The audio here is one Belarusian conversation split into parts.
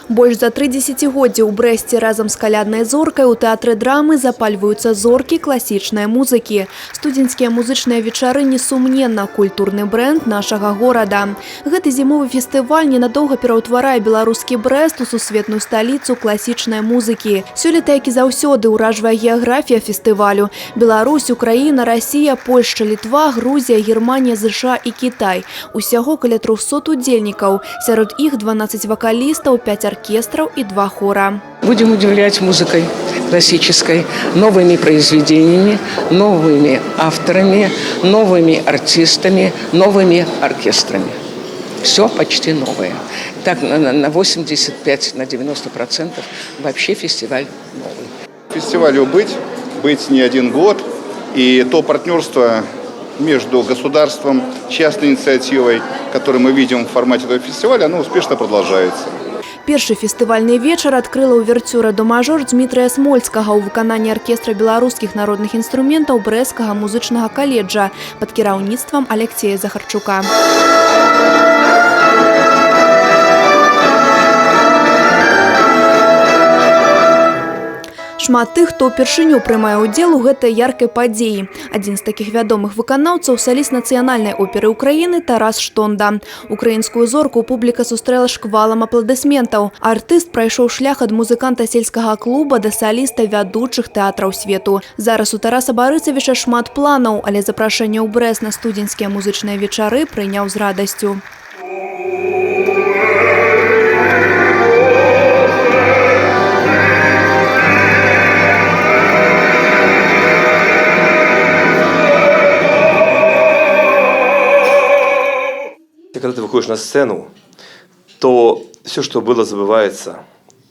Больш за 3 дзесяцігоддзі ў Брэсце разам з каляднай зоркай у тэатры драмы запальваюцца зоркі класічнай музыкі. Студзеньскія музычныя вечары несумненна культурны брэнд нашага горада. Гэты зімовы фестываль ненадоўга пераўтварае беларускі Брэст у сусветную сталіцу класічнай музыкі. Сёлета, як і заўсёды, уражвае геаграфія фестывалю. Беларусь, Украіна, Расія, Польшча, Літва, Грузія, Германія, ЗША і Кітай. Усяго каля 300 удзельнікаў. Сярод іх 12 вакалістаў, 5 оркестров и 2 хора. Будем удивлять музыкой классической, новыми произведениями, новыми авторами, новыми артистами, новыми оркестрами. Все почти новое. Так на 85–90% вообще фестиваль новый. Фестивалю быть не один год. И то партнерство между государством, частной инициативой, которую мы видим в формате этого фестиваля, оно успешно продолжается. Першы фестывальны вечар адкрыла ўверцюра до мажор Дмітрыя Смольскага ў выкананні аркестра беларускіх народных інструментаў Брэсцкага музычнага каледжа пад кіраўніцтвам Алексея Захарчука. Шмат тых, хто ўпершыню прымае ўдзел у гэтай яркай падзеі. Адзін з такіх вядомых выканаўцаў – саліст нацыянальнай оперы Украіны Тарас Штонда. Украінскую зорку публіка сустрэла шквалам апладысментаў. Артыст прайшоў шлях ад музыканта сельскага клуба да саліста вядучых тэатраў свету. Зараз у Тараса Барысавіча шмат планаў, але запрашэнне ў Брэст на студзеньскія музычныя вечары прыняў з радасцю. Когда ты выходишь на сцену, то все, что было, забывается.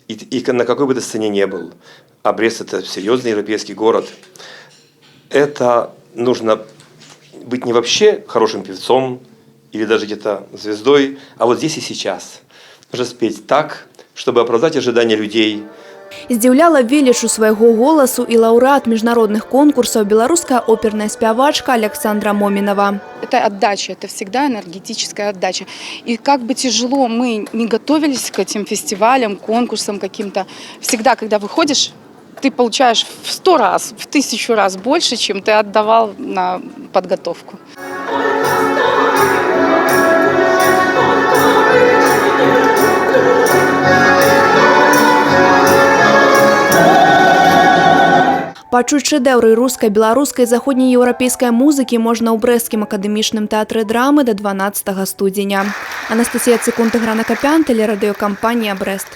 И на какой бы ты сцене ни был, а Брест – это серьезный европейский город, это нужно быть не вообще хорошим певцом или даже где-то звездой, а вот здесь и сейчас. Нужно спеть так, чтобы оправдать ожидания людей. Здзіўляла велічу свайго голасу і лаўрэат міжнародных конкурсаў беларуская оперная спявачка Александра Моминова. Это отдача, это всегда энергетическая отдача. И как бы тяжело мы не готовились к этим фестивалям, конкурсам каким-то, всегда, когда выходишь, ты получаешь в 100 раз, в 1000 раз больше, чем ты отдавал на подготовку. Пачуць шэдэўры рускай, беларускай і заходнееўрапейскай музыкі можна ў Брэсцкім акадэмічным тэатры драмы да 12 студзеня. Анастасія Цыкун, Тыгран Акапян, тэлерадыёкампанія «Брэст».